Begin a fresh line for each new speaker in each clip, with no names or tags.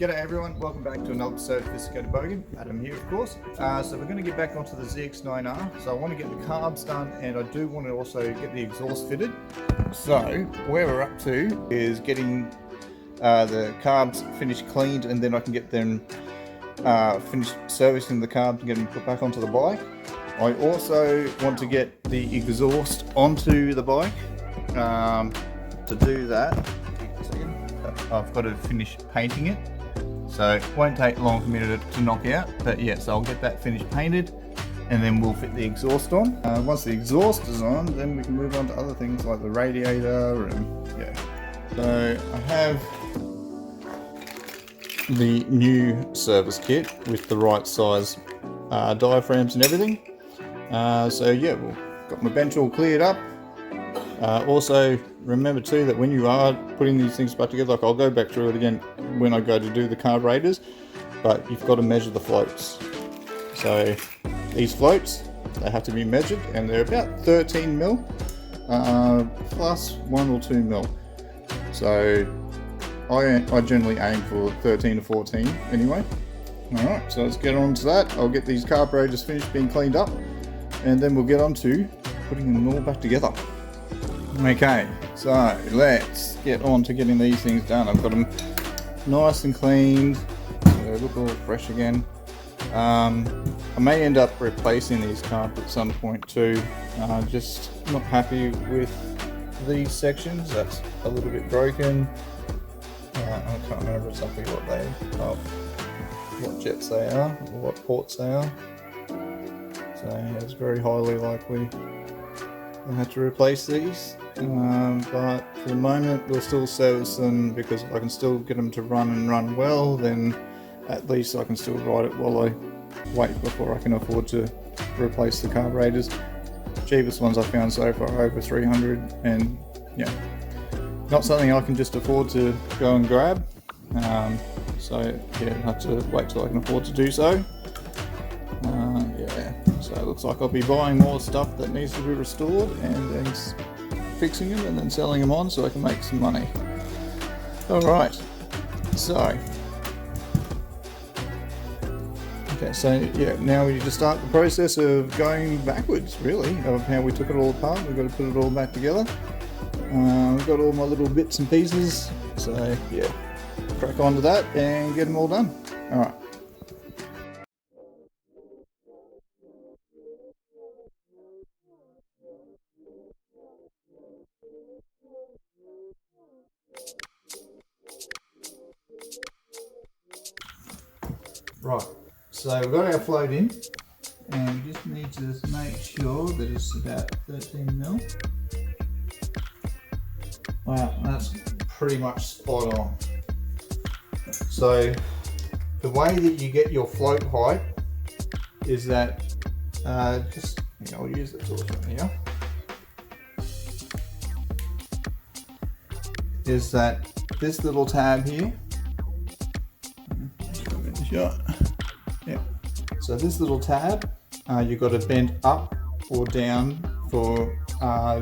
G'day everyone, welcome back to another episode of Sophisticated Bogan. Adam here, of course. So we're going to get back onto the ZX9R. So I want to get the carbs done, and I do want to also get the exhaust fitted. So where we're up to is getting the carbs finished cleaned, and then I can get them finished servicing the carbs and get them put back onto the bike. I also want to get the exhaust onto the bike. To do that, I've got to finish painting it. So it won't take long for me to knock out, but yeah, so I'll get that finished painted and then we'll fit the exhaust on. Once the exhaust is on, then we can move on to other things like the radiator and yeah. So I have the new service kit with the right size diaphragms and everything. So yeah, we've got my bench all cleared up. Also, remember too that when you are putting these things back together, like I'll go back through it again when I go to do the carburetors, but you've got to measure the floats. So these floats, they have to be measured, and they're about 13 mil plus 1 or 2 mil. So I generally aim for 13 to 14 anyway. Alright, so let's get on to that. I'll get these carburetors finished being cleaned up, and then we'll get on to putting them all back together. Okay, so let's get on to getting these things done. I've got them nice and cleaned, so they look all fresh again. I may end up replacing these carbs at some point too. Just not happy with these sections. That's a little bit broken. I can't remember exactly what jets they are, or what ports they are. So yeah, it's very highly likely I have to replace these. But for the moment we'll still service them, because if I can still get them to run and run well, then at least I can still ride it while I wait before I can afford to replace the carburetors. Cheapest ones I've found so far are over 300, and yeah, not something I can just afford to go and grab. So yeah, I'll have to wait till I can afford to do so. Yeah, so it looks like I'll be buying more stuff that needs to be restored and then fixing them and then selling them on so I can make some money. Alright, so okay, so yeah, now we need to start the process of going backwards, really, of how we took it all apart. We've got to put it all back together. We've got all my little bits and pieces, so yeah, crack on to that and get them all done. Alright. Right, so we've got our float in, and we just need to make sure that it's about 13 mil. Wow, that's pretty much spot on. So the way that you get your float height is that, I'll use the torch here, is that this little tab here, yeah. So this little tab, you've got to bend up or down for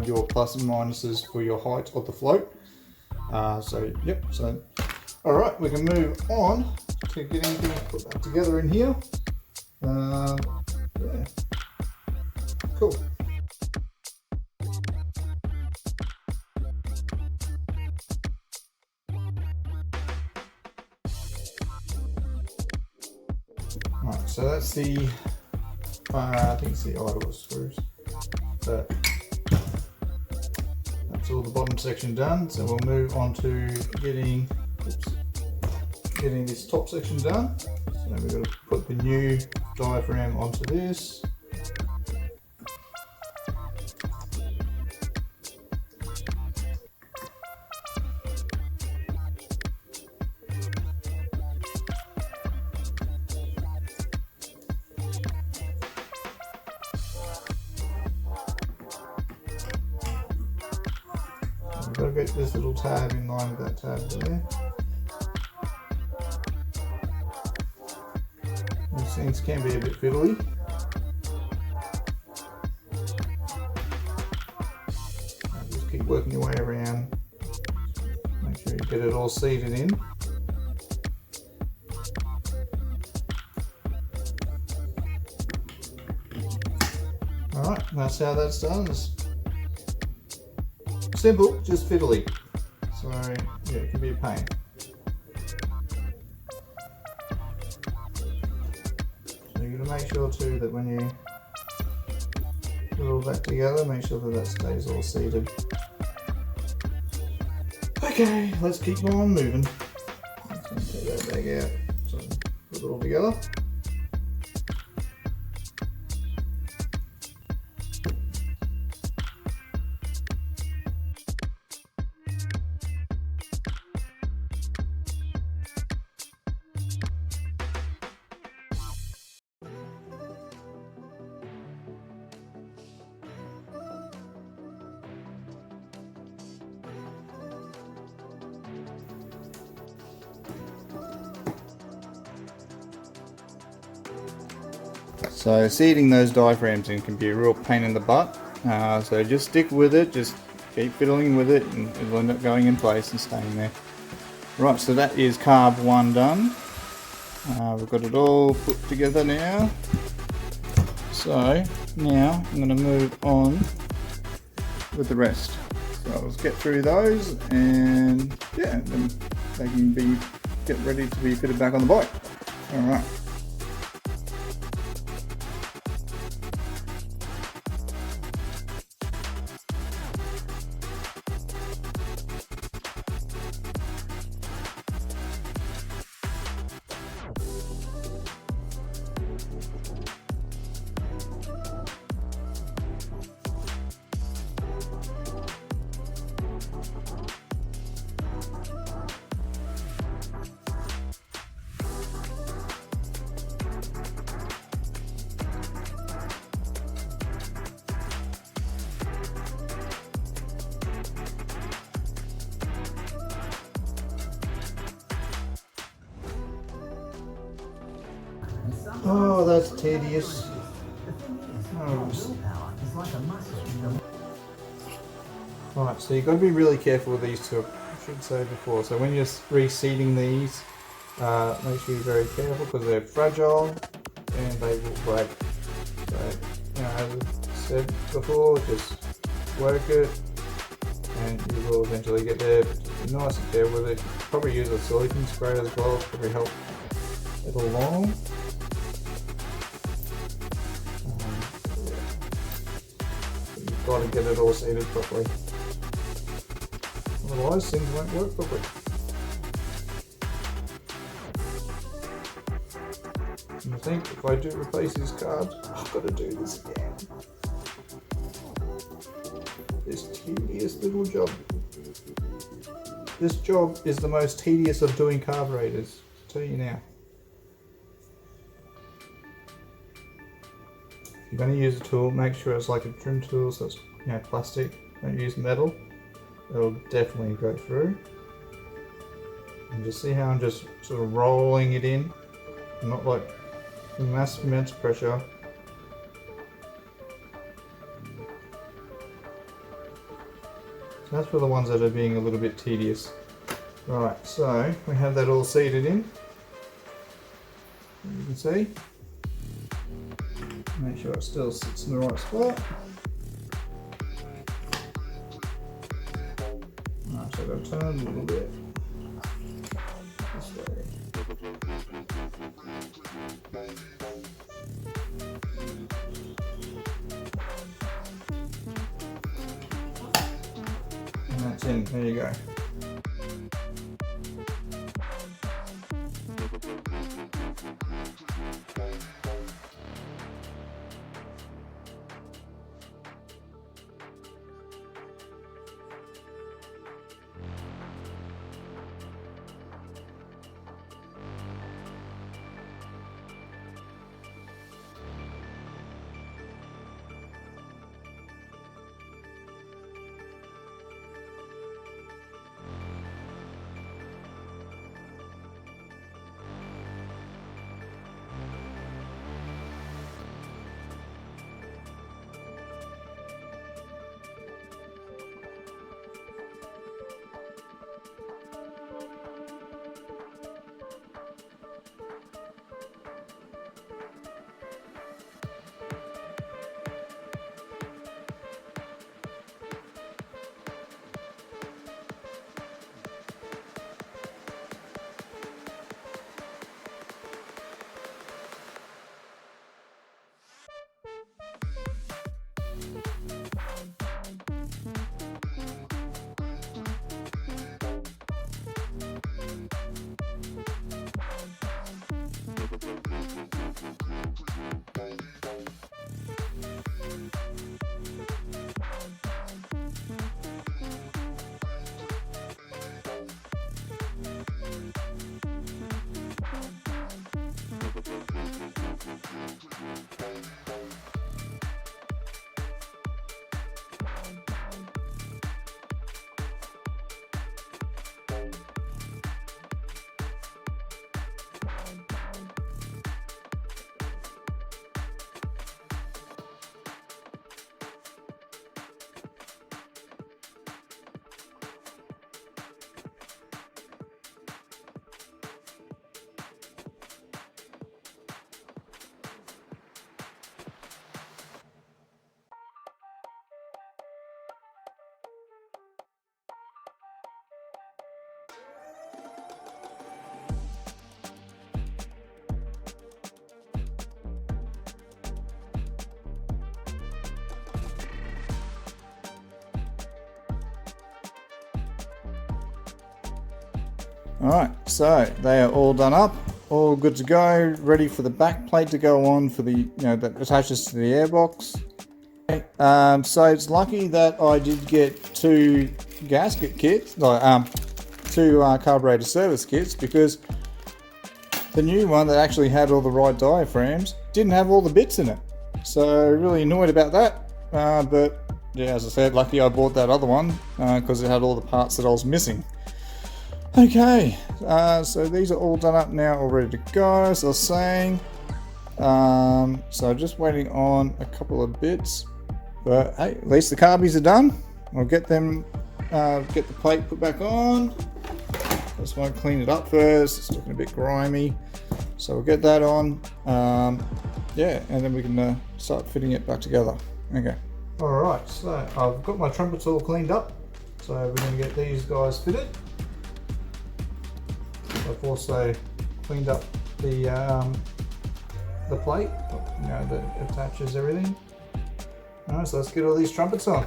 your plus and minuses for your height of the float. So yep. So all right, we can move on to getting things put back together in here. Yeah. Cool. Right, so that's the, I think it's the idler screws. So that's all the bottom section done. So we'll move on to getting this top section done. So we've got to put the new diaphragm onto this. I've got to get this little tab in line with that tab there. These things can be a bit fiddly. Just keep working your way around. Make sure you get it all seated in. that's how that's done. It's simple, just fiddly. So yeah, it can be a pain. So you've got to make sure too that when you put all that together, make sure that that stays all seated. Okay, let's keep on moving. Let's take that bag out. So put it all together. So seating those diaphragms in can be a real pain in the butt. So just stick with it, just keep fiddling with it and it'll end up going in place and staying there. Right, so that is carb 1 done. We've got it all put together now. So now I'm going to move on with the rest. So let's get through those and yeah, then they can get ready to be fitted back on the bike. Alright. Oh, that's tedious. Right, so you've got to be really careful with these two, I should say before. So when you're reseating these, make sure you're very careful because they're fragile and they will break. So, you know, as I said before, just work it and you will eventually get there. But just be nice and careful with it. Probably use a silicone spray as well, probably help it along. You've got to get it all seated properly. Otherwise things won't work properly. And I think if I do replace these carbs, I've got to do this again. This tedious little job. This job is the most tedious of doing carburetors, I'll tell you now. If you're going to use a tool, make sure it's like a trim tool, so it's plastic. Don't use metal. It'll definitely go through. And just see how I'm just sort of rolling it in, not like immense pressure. So that's for the ones that are being a little bit tedious. Right, so we have that all seated in. You can see. Make sure it still sits in the right spot. Right, so I've got to turn it a little bit this way. And that's in, there you go. Alright, so they are all done up, all good to go, ready for the back plate to go on for the, you know, that attaches to the airbox. So it's lucky that I did get 2 gasket kits, like 2 carburetor service kits, because the new one that actually had all the right diaphragms didn't have all the bits in it. So really annoyed about that, but yeah, as I said, lucky I bought that other one because it had all the parts that I was missing. Okay, so these are all done up now, all ready to go, as I was saying. So just waiting on a couple of bits, but hey, at least the carbies are done. I'll get them, get the plate put back on. Just want to clean it up first, it's looking a bit grimy. So we'll get that on, yeah, and then we can start fitting it back together. Okay. Alright, so I've got my trumpets all cleaned up, so we're going to get these guys fitted. I've also cleaned up the plate, you know, that attaches everything. Alright, so let's get all these trumpets on.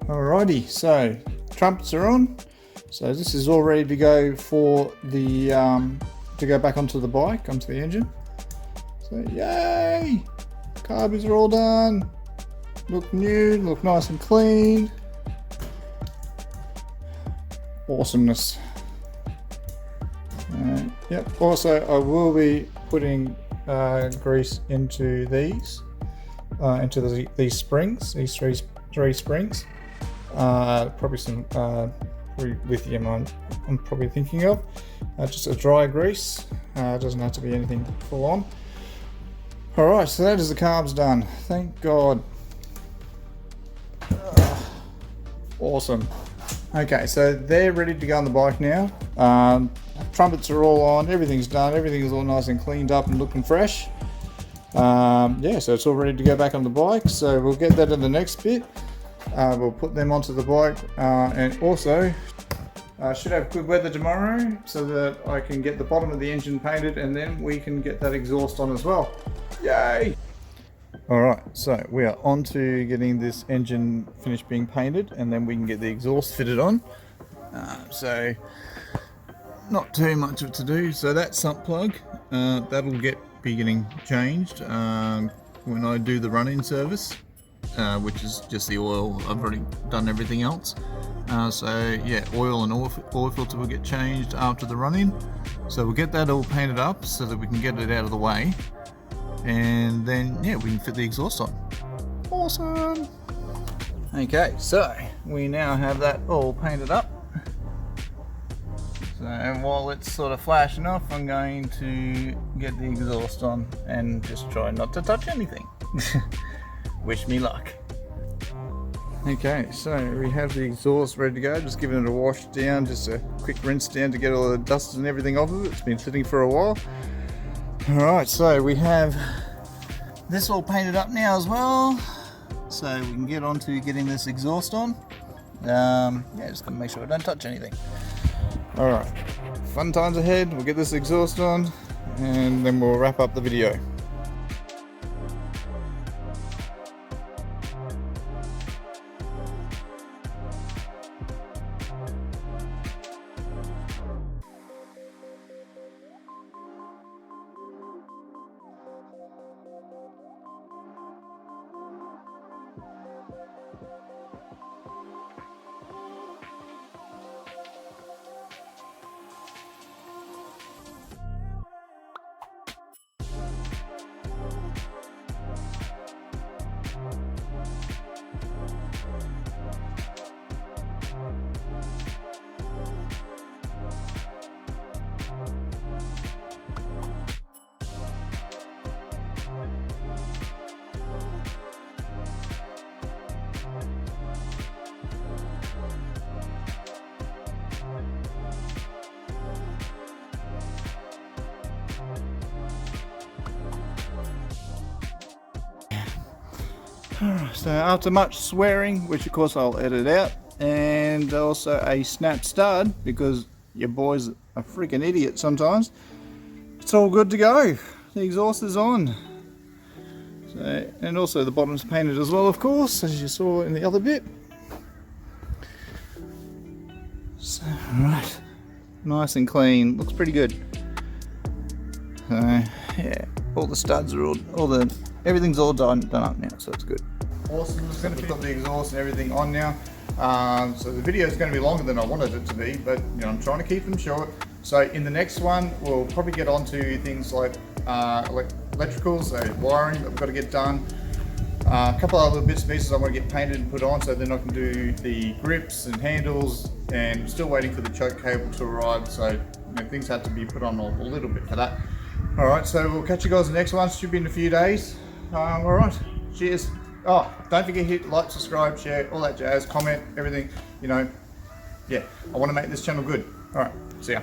Alrighty, so trumpets are on. So this is all ready to go for the to go back onto the bike, onto the engine. So yay! Carbies are all done. Look new, look nice and clean. Awesomeness. Yep. Also, I will be putting grease into these, these springs, these three springs. Probably some lithium I'm probably thinking of. Just a dry grease, doesn't have to be anything full on. Alright, so that is the carbs done, thank God. Awesome. Okay, so they're ready to go on the bike now. Trumpets are all on, everything's done, everything is all nice and cleaned up and looking fresh. Yeah, so it's all ready to go back on the bike, so we'll get that in the next bit. We'll put them onto the bike, and also should have good weather tomorrow so that I can get the bottom of the engine painted, and then we can get that exhaust on as well. Yay! Alright, so we are on to getting this engine finished being painted, and then we can get the exhaust fitted on. So not too much of it to do. So that sump plug, that'll be getting changed when I do the run-in service. Which is just the oil. I've already done everything else. So yeah, oil and oil filter will get changed after the run-in. So we'll get that all painted up so that we can get it out of the way. And then yeah, we can fit the exhaust on. Awesome! Okay, so we now have that all painted up. So while it's sort of flashing off, I'm going to get the exhaust on and just try not to touch anything. Wish me luck. Okay, so we have the exhaust ready to go, just giving it a wash down, just a quick rinse down to get all the dust and everything off of it. It's been sitting for a while. Alright, so we have this all painted up now as well, so we can get on to getting this exhaust on. Yeah, just gonna make sure I don't touch anything. Alright, fun times ahead. We'll get this exhaust on and then we'll wrap up the video. So after much swearing, which of course I'll edit out, and also a snap stud because your boy's a freaking idiot sometimes, it's all good to go. The exhaust is on. So, and also the bottom's painted as well, of course, as you saw in the other bit. So, right, nice and clean, looks pretty good. So, yeah, all the studs are everything's all done up now, so it's good. Awesome, we've got the exhaust and everything on now. So the video is going to be longer than I wanted it to be, but you know, I'm trying to keep them short. So in the next one, we'll probably get onto things like electricals, so wiring that we've got to get done. A couple of other bits and pieces I want to get painted and put on, so then I can do the grips and handles, and still waiting for the choke cable to arrive, so you know, things have to be put on a little bit for that. Alright, so we'll catch you guys in the next one, should be in a few days. Alright, cheers. Oh, don't forget to hit like, subscribe, share, all that jazz, comment, everything, you know. Yeah, I want to make this channel good. Alright, see ya.